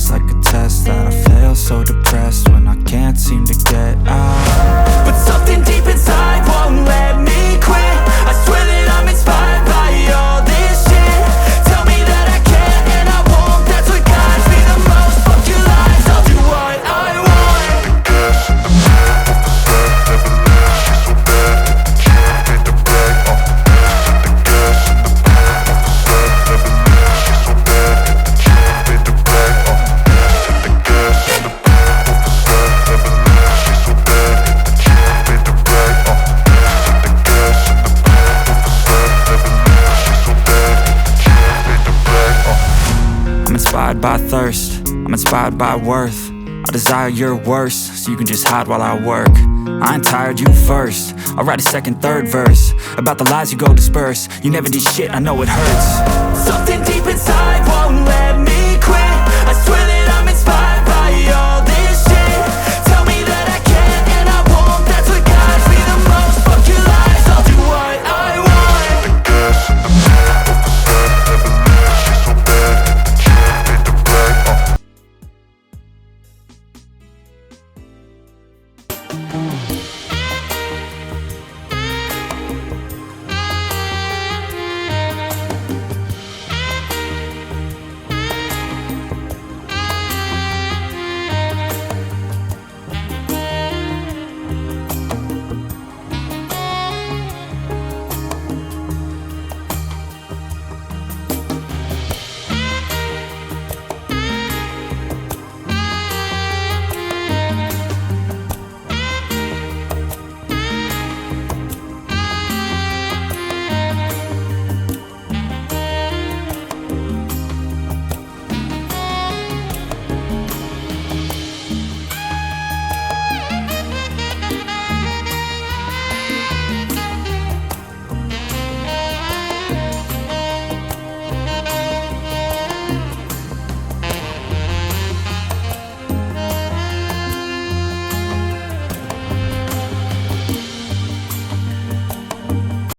It's like a test that I fail, so depressed when I can't seem to get out. But something deep inside won't let me quit. I swear that I'm inspired by all this shit. Tell me that I can't and I won't. That's what guides me the most. Fuck your lies, I'll do what I want. The gas in the middle of the set never leaves. She's so bad that the chick made the brag. The gas in the middle of the set never leaves. She's so bad that the chick made the brag. The gas in the middle of the set never leaves. She's so bad that the chick made the brag. The gas in the middle of the set never leaves. She's so bad that the chick made the brag. I'm inspired by thirst, I'm inspired by worth. I desire your worst, so you can just hide while I work. I ain't tired, you first. I'll write a second, third verse about the lies you go disperse. You never did shit, I know it hurts. Something deep inside